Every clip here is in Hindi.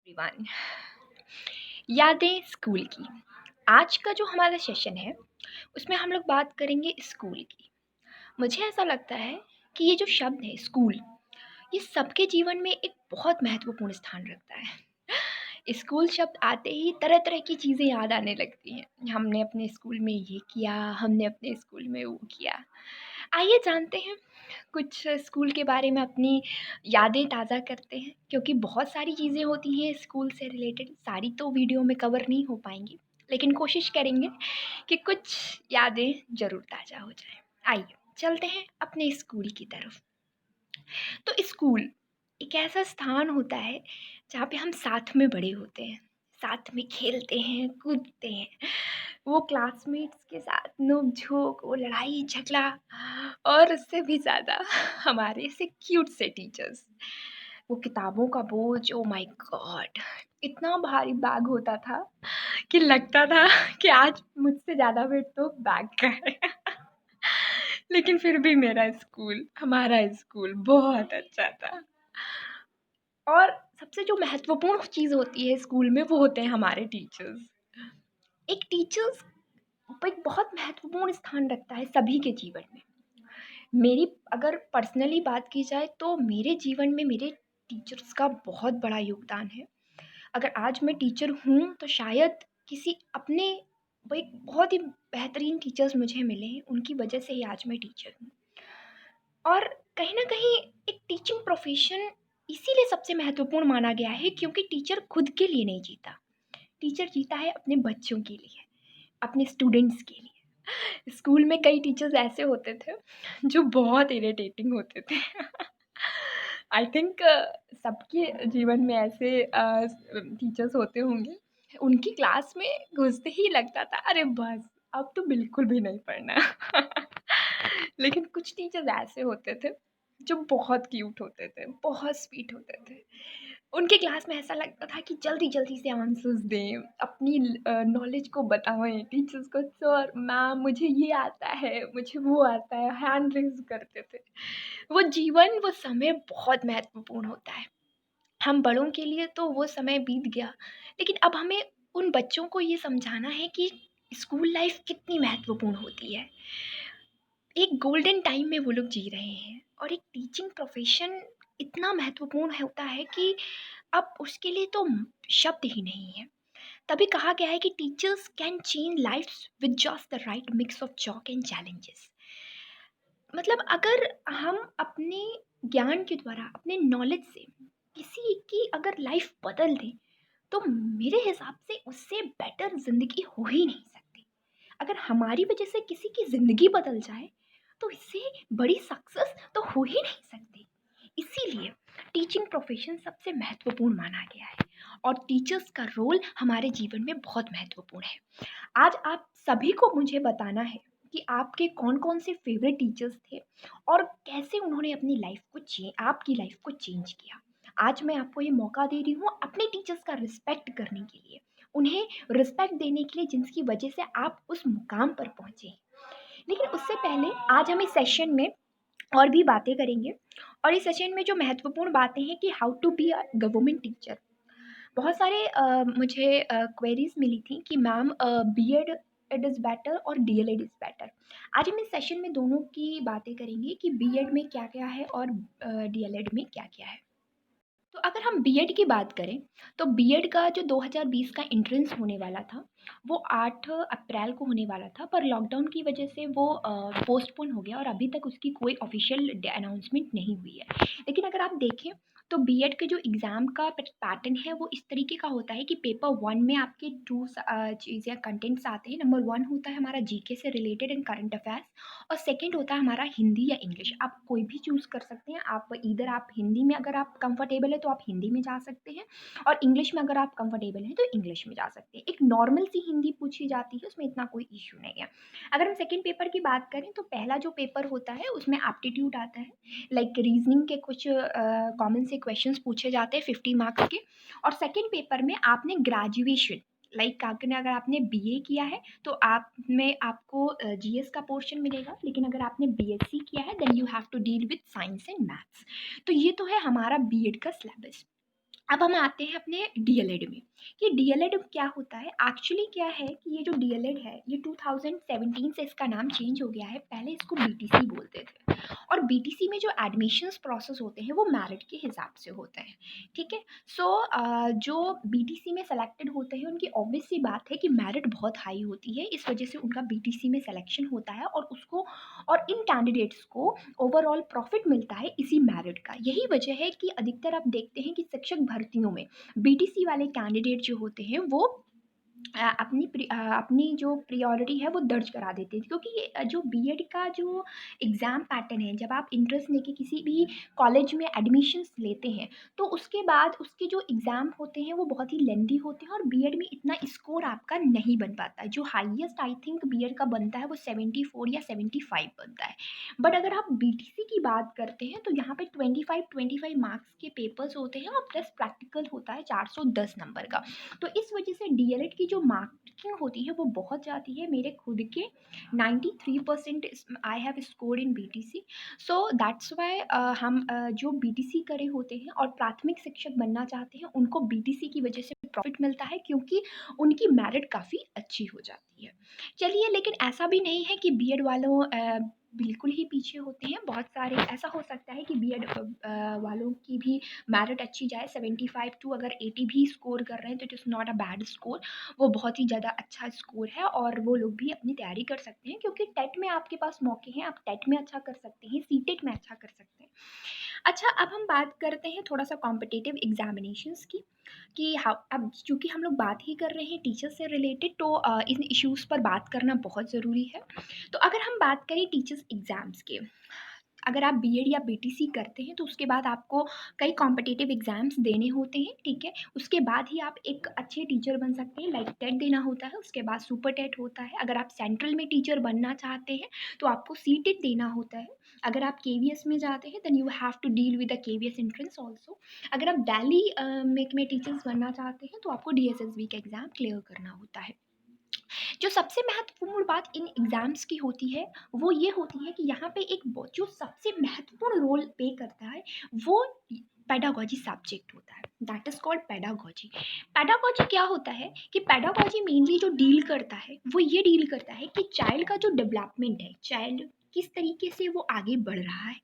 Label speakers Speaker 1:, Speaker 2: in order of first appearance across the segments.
Speaker 1: एवरीवन। यादें स्कूल की। आज का जो हमारा सेशन है उसमें हम लोग बात करेंगे स्कूल की। मुझे ऐसा लगता है कि ये जो शब्द है स्कूल, ये सबके जीवन में एक बहुत महत्वपूर्ण स्थान रखता है। स्कूल शब्द आते ही तरह तरह की चीज़ें याद आने लगती हैं। हमने अपने स्कूल में ये किया, हमने अपने स्कूल में वो किया। आइए जानते हैं कुछ स्कूल के बारे में, अपनी यादें ताज़ा करते हैं, क्योंकि बहुत सारी चीज़ें होती हैं स्कूल से रिलेटेड, सारी तो वीडियो में कवर नहीं हो पाएंगी, लेकिन कोशिश करेंगे कि कुछ यादें ज़रूर ताज़ा हो जाएं। आइए चलते हैं अपने स्कूल की तरफ। तो स्कूल एक ऐसा स्थान होता है जहाँ पे हम साथ में बड़े होते हैं, साथ में खेलते हैं, कूदते हैं। वो क्लासमेट्स के साथ नोक-झोंक, वो लड़ाई झगड़ा, और उससे भी ज़्यादा हमारे से क्यूट से टीचर्स। वो किताबों का बोझ, ओह माय गॉड! इतना भारी बैग होता था कि लगता था कि आज मुझसे ज़्यादा वेट तो बैग का है। लेकिन फिर भी मेरा स्कूल, हमारा स्कूल बहुत अच्छा था। और सबसे जो महत्वपूर्ण चीज़ होती है स्कूल में, वो होते हैं हमारे टीचर्स। एक टीचर्स एक बहुत महत्वपूर्ण स्थान रखता है सभी के जीवन में। मेरी अगर पर्सनली बात की जाए तो मेरे जीवन में मेरे टीचर्स का बहुत बड़ा योगदान है। अगर आज मैं टीचर हूँ तो शायद किसी अपने, वो एक बहुत ही बेहतरीन टीचर्स मुझे मिले हैं, उनकी वजह से ही आज मैं टीचर हूँ। और कहीं न कहीं एक टीचिंग प्रोफ़ेशन इसीलिए सबसे महत्वपूर्ण माना गया है क्योंकि टीचर खुद के लिए नहीं जीता। टीचर जीता है अपने बच्चों के लिए, अपने स्टूडेंट्स के लिए। स्कूल में कई टीचर्स ऐसे होते थे जो बहुत इरिटेटिंग होते थे। आई थिंक सबके जीवन में ऐसे टीचर्स होते होंगे। उनकी क्लास में घुसते ही लगता था अरे बस अब तो बिल्कुल भी नहीं पढ़ना। लेकिन कुछ टीचर्स ऐसे होते थे जो बहुत क्यूट होते थे, बहुत स्वीट होते थे। उनके क्लास में ऐसा लगता था कि जल्दी-जल्दी से आंसर्स दें, अपनी नॉलेज को बताएँ टीचर्स को, सर, मैम मुझे ये आता है, मुझे वो आता है, हैंड रेज़ करते थे। वो जीवन, वो समय बहुत महत्वपूर्ण होता है। हम बड़ों के लिए तो वो समय बीत गया, लेकिन अब हमें उन बच्चों को ये समझाना है कि स्कूल लाइफ़ कितनी महत्वपूर्ण होती है। एक गोल्डन टाइम में वो लोग जी रहे हैं और एक टीचिंग प्रोफ़ेशन इतना महत्वपूर्ण होता है कि अब उसके लिए तो शब्द ही नहीं है। तभी कहा गया है कि teachers can change lifes with just the right mix of chalk and challenges. मतलब अगर हम अपने ज्ञान के द्वारा, अपने नॉलेज से किसी की अगर लाइफ़ बदल दें, तो मेरे हिसाब से उससे बेटर ज़िंदगी हो ही नहीं सकती। अगर हमारी वजह से किसी की ज़िंदगी बदल जाए, तो इससे बड़ी सक्सेस तो हो ही नहीं सकती। इसीलिए टीचिंग प्रोफ़ेशन सबसे महत्वपूर्ण माना गया है और टीचर्स का रोल हमारे जीवन में बहुत महत्वपूर्ण है। आज आप सभी को मुझे बताना है कि आपके कौन-कौन से फ़ेवरेट टीचर्स थे और कैसे उन्होंने अपनी लाइफ़ को आपकी लाइफ़ को चेंज किया। आज मैं आपको ये मौका दे रही हूँ अपने टीचर्स का रिस्पेक्ट करने के लिए, उन्हें रिस्पेक्ट देने के लिए जिनकी वजह से आप उस मुकाम पर पहुँचे। लेकिन उससे पहले आज हम इस सेशन में और भी बातें करेंगे और इस सेशन में जो महत्वपूर्ण बातें हैं कि how to be a government teacher. बहुत सारे मुझे क्वेरीज़ मिली थी कि ma'am BEd it is better और डीएलएड इज़ बेटर। आज हम इस सेशन में दोनों की बातें करेंगे कि बीएड में क्या-क्या है और डीएलएड में क्या-क्या है। तो अगर हम बीएड की बात करें, तो बीएड का जो 2020 का एंट्रेंस होने वाला था, वो 8 अप्रैल को होने वाला था, पर लॉकडाउन की वजह से वो पोस्टपोन हो गया और अभी तक उसकी कोई ऑफ़िशियल अनाउंसमेंट नहीं हुई है। लेकिन अगर आप देखें, तो बीएड के जो एग्ज़ाम का पैटर्न है, वो इस तरीके का होता है कि पेपर 1 में आपके 2 चीज़ें कंटेंट्स आते हैं। नंबर 1 होता है हमारा जीके से रिलेटेड एंड करंट अफेयर्स, और सेकंड होता है हमारा हिंदी या इंग्लिश। आप कोई भी चूज़ कर सकते हैं। आप हिंदी में अगर आप कंफर्टेबल हैं तो आप हिंदी में जा सकते हैं, और इंग्लिश में अगर आप कंफर्टेबल हैं तो इंग्लिश में जा सकते हैं। एक नॉर्मल सी हिंदी पूछी जाती है, उसमें इतना कोई इश्यू नहीं है। अगर हम सेकंड पेपर की बात करें, तो पहला जो पेपर होता है उसमें एप्टीट्यूड आता है, लाइक रीज़निंग के कुछ कॉमन से क्वेश्चंस पूछे जाते हैं 50 मार्क्स के। और सेकंड पेपर में आपने ग्रेजुएशन, लाइक अगर आपने बीए किया है तो आप में आपको जीएस का पोर्शन मिलेगा, लेकिन अगर आपने बीएससी किया है then you have to deal with science and maths. तो ये तो है हमारा बीएड का सिलेबस। अब हम आते हैं अपने डीएलएड में कि डीएलएड क्या होता है। एक्चुअली क्या है कि ये जो डीएलएड है ये 2017 से इसका नाम चेंज हो गया है। पहले इसको बीटीसी बोलते थे और बीटीसी में जो एडमिशन्स प्रोसेस होते हैं वो मेरिट के हिसाब से होते हैं। ठीक है। सो जो बीटीसी में सेलेक्टेड होते हैं उनकी ऑब्वियस सी बात है कि मेरिट बहुत हाई होती है, इस वजह से उनका बीटीसी में सिलेक्शन होता है और उसको और इन कैंडिडेट्स को ओवरऑल प्रॉफिट मिलता है इसी मेरिट का। यही वजह है कि अधिकतर आप देखते हैं कि शिक्षक भर्तियों में बीटीसी वाले कैंडिडेट जो होते हैं वो अपनी जो प्रायोरिटी है वो दर्ज करा देते हैं, क्योंकि ये जो बीएड का जो एग्ज़ाम पैटर्न है, जब आप इंट्रेंस लेके किसी भी कॉलेज में एडमिशन्स लेते हैं तो उसके बाद उसके जो एग्ज़ाम होते हैं वो बहुत ही लेंदी होते हैं और बीएड में इतना स्कोर आपका नहीं बन पाता है। जो हाईएस्ट आई थिंक बीएड का बनता है वो 74 या 75 बनता है। बट अगर आप बीटीसी की बात करते हैं तो यहाँ पे 25 मार्क्स के पेपर्स होते हैं और प्लस प्रैक्टिकल होता है 410 नंबर का। तो इस वजह से डीएलएड की जो मार्किंग होती है वो बहुत जाती है। मेरे खुद के 93% I have scored in BTC. So that's why हम जो बीटीसी करे होते हैं और प्राथमिक शिक्षक बनना चाहते हैं उनको बीटीसी की वजह से प्रॉफिट मिलता है, क्योंकि उनकी मेरिट काफ़ी अच्छी हो जाती है। चलिए, लेकिन ऐसा भी नहीं है कि बीएड वालों बिल्कुल ही पीछे होते हैं। बहुत सारे ऐसा हो सकता है कि बीएड वालों की भी मेरिट अच्छी जाए, 75 टू अगर 80 भी स्कोर कर रहे हैं तो it is not a bad score. वो बहुत ही ज़्यादा अच्छा स्कोर है और वो लोग भी अपनी तैयारी कर सकते हैं, क्योंकि टेट में आपके पास मौके हैं, आप टेट में अच्छा कर सकते हैं, सीटेट में अच्छा कर सकते हैं। अच्छा, अब हम बात करते हैं थोड़ा सा कॉम्पिटिटिव एग्जामिनेशंस की कि अब चूँकि हम लोग बात ही कर रहे हैं टीचर से रिलेटेड, तो इन इश्यूज़ पर बात करना बहुत ज़रूरी है। तो अगर हम बात करें टीचर्स एग्ज़ाम्स के, अगर आप बीएड या बीटीसी करते हैं तो उसके बाद आपको कई कॉम्पिटिटिव एग्ज़ाम्स देने होते हैं, ठीक है? उसके बाद ही आप एक अच्छे टीचर बन सकते हैं। लाइक टेट देना होता है, उसके बाद सुपर टेट होता है। अगर आप सेंट्रल में टीचर बनना चाहते हैं तो आपको सीटेट देना होता है। अगर आप केवीएस में जाते हैं then you have to deal with the KVS entrance also. अगर आप दिल्ली में टीचर्स बनना चाहते हैं तो आपको डीएसएसबी का एग्ज़ाम क्लियर करना होता है। जो सबसे महत्वपूर्ण बात इन एग्ज़ाम्स की होती है वो ये होती है कि यहाँ पे जो सबसे महत्वपूर्ण रोल प्ले करता है वो पेडागॉजी सब्जेक्ट होता है, that is called pedagogy. Pedagogy क्या होता है कि पेडागॉजी मेनली जो डील करता है वो ये डील करता है कि चाइल्ड का जो डेवलपमेंट है, चाइल्ड किस तरीके से वो आगे बढ़ रहा है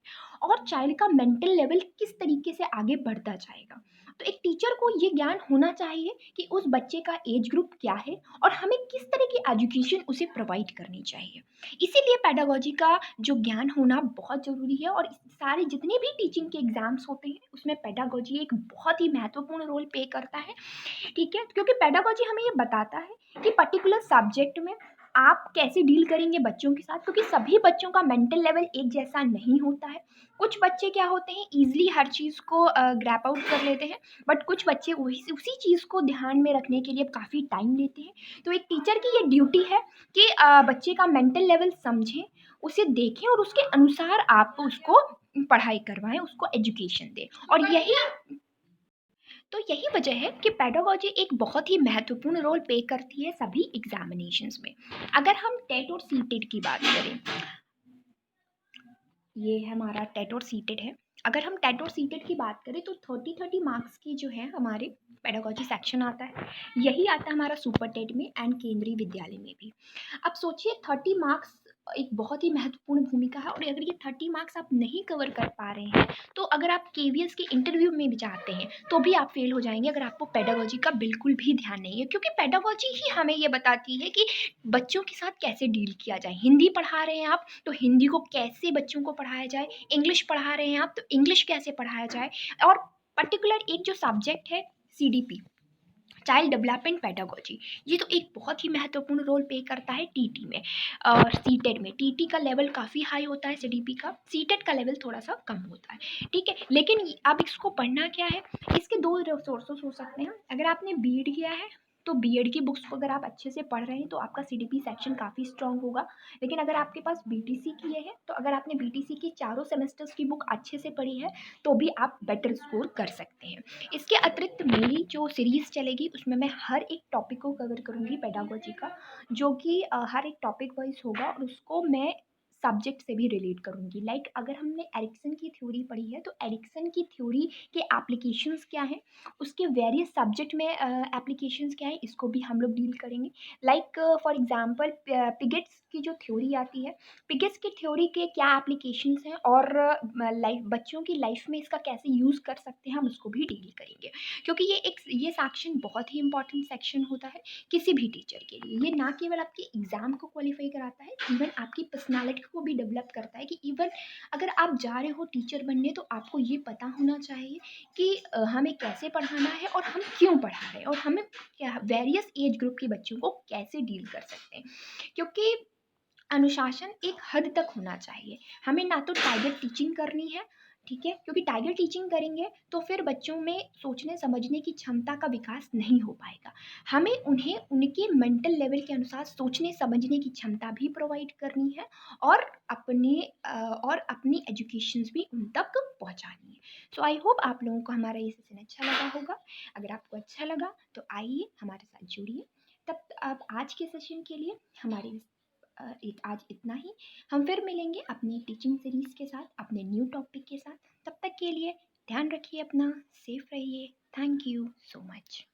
Speaker 1: और चाइल्ड का मेंटल लेवल किस तरीके से आगे बढ़ता जाएगा। तो एक टीचर को ये ज्ञान होना चाहिए कि उस बच्चे का एज ग्रुप क्या है और हमें किस तरह की एजुकेशन उसे प्रोवाइड करनी चाहिए। इसीलिए पेडागॉजी का जो ज्ञान होना बहुत ज़रूरी है और सारे जितने भी टीचिंग के एग्जाम्स होते हैं उसमें पेडागॉजी एक बहुत ही महत्वपूर्ण रोल प्ले करता है, ठीक है? क्योंकि पेडागॉजी हमें ये बताता है कि पर्टिकुलर सब्जेक्ट में आप कैसे डील करेंगे बच्चों के साथ, क्योंकि सभी बच्चों का मेंटल लेवल एक जैसा नहीं होता है। कुछ बच्चे क्या होते हैं, ईज़िली हर चीज़ को ग्रैप आउट कर लेते हैं, बट कुछ बच्चे उसी चीज़ को ध्यान में रखने के लिए काफ़ी टाइम लेते हैं। तो एक टीचर की ये ड्यूटी है कि बच्चे का मेंटल लेवल समझें, उसे देखें और उसके अनुसार आप उसको पढ़ाई करवाएँ, उसको एजुकेशन दें। और यही वजह है कि पेडागॉजी एक बहुत ही महत्वपूर्ण रोल प्ले करती है सभी एग्जामिनेशंस में। अगर हम टेट और सीटेट की बात करें, ये हमारा टेट और सीटेट है। अगर हम टेट और सीटेट की बात करें तो 30 मार्क्स की जो है हमारे पेडागॉजी सेक्शन आता है। यही आता है हमारा सुपर टेट में एंड केंद्रीय विद्यालय में भी। अब सोचिए 30 मार्क्स एक बहुत ही महत्वपूर्ण भूमिका है और अगर ये 30 मार्क्स आप नहीं कवर कर पा रहे हैं तो अगर आप केवीएस के इंटरव्यू में भी जाते हैं तो भी आप फेल हो जाएंगे, अगर आपको पेडागॉजी का बिल्कुल भी ध्यान नहीं है। क्योंकि पेडागॉजी ही हमें ये बताती है कि बच्चों के साथ कैसे डील किया जाए। हिंदी पढ़ा रहे हैं आप तो हिंदी को कैसे बच्चों को पढ़ाया जाए, इंग्लिश पढ़ा रहे हैं आप तो इंग्लिश कैसे पढ़ाया जाए। और पर्टिकुलर एक जो सब्जेक्ट है सीडीपी, चाइल्ड डेवलपमेंट पेडागॉजी, ये तो एक बहुत ही महत्वपूर्ण रोल प्ले करता है टीटी में और सीटेट में। टीटी का लेवल काफ़ी हाई होता है, सीडीपी का, सीटेट का लेवल थोड़ा सा कम होता है, ठीक है? लेकिन अब इसको पढ़ना क्या है, इसके दो सोर्सेस हो सकते हैं। अगर आपने बीएड किया है तो बीएड की बुक्स को अगर आप अच्छे से पढ़ रहे हैं तो आपका सीडीपी सेक्शन काफ़ी स्ट्रांग होगा। लेकिन अगर आपके पास बीटीसी किए हैं तो अगर आपने बीटीसी की चारों सेमेस्टर्स की बुक अच्छे से पढ़ी है तो भी आप बेटर स्कोर कर सकते हैं। इसके अतिरिक्त मेरी जो सीरीज़ चलेगी उसमें मैं हर एक टॉपिक को कवर करूँगी पेडागॉजी का, जो कि हर एक टॉपिक वाइज होगा और उसको मैं सब्जेक्ट से भी रिलेट करूँगी। लाइक अगर हमने एरिक्सन की थ्योरी पढ़ी है, तो एरिक्सन की थ्योरी के एप्लीकेशंस क्या हैं, उसके वेरियस सब्जेक्ट में एप्लीकेशंस क्या हैं, इसको भी हम लोग डील करेंगे। लाइक फॉर एग्ज़ाम्पल पिगेट्स की जो थ्योरी आती है, पिगेट्स की थ्योरी के क्या एप्लीकेशंस हैं और लाइफ बच्चों की लाइफ में इसका कैसे यूज़ कर सकते हैं, हम उसको भी डील करेंगे। क्योंकि ये सेक्शन बहुत ही इंपॉर्टेंट सेक्शन होता है किसी भी टीचर के लिए। ये ना केवल आपके एग्ज़ाम को क्वालिफाई कराता है, इवन आपकी पर्सनालिटी को भी डेवलप करता है कि इवन अगर आप जा रहे हो टीचर बनने, तो आपको ये पता होना चाहिए कि हमें कैसे पढ़ाना है और हम क्यों पढ़ा रहे हैं और हमें क्या वेरियस एज ग्रुप के बच्चों को कैसे डील कर सकते हैं। क्योंकि अनुशासन एक हद तक होना चाहिए। हमें ना तो टाइगर टीचिंग करनी है, ठीक है? क्योंकि टाइगर टीचिंग करेंगे तो फिर बच्चों में सोचने समझने की क्षमता का विकास नहीं हो पाएगा। हमें उन्हें उनके मेंटल लेवल के अनुसार सोचने समझने की क्षमता भी प्रोवाइड करनी है और और अपनी एजुकेशंस भी उन तक पहुँचानी है। सो आई होप आप लोगों को हमारा ये सेशन अच्छा लगा होगा। अगर आपको अच्छा लगा तो आइए हमारे साथ जुड़िए। तब आप आज के सेशन के लिए हमारे एक आज इतना ही। हम फिर मिलेंगे अपनी टीचिंग सीरीज़ के साथ, अपने न्यू टॉपिक के साथ। तब तक के लिए ध्यान रखिए अपना, सेफ रहिए। Thank you so much.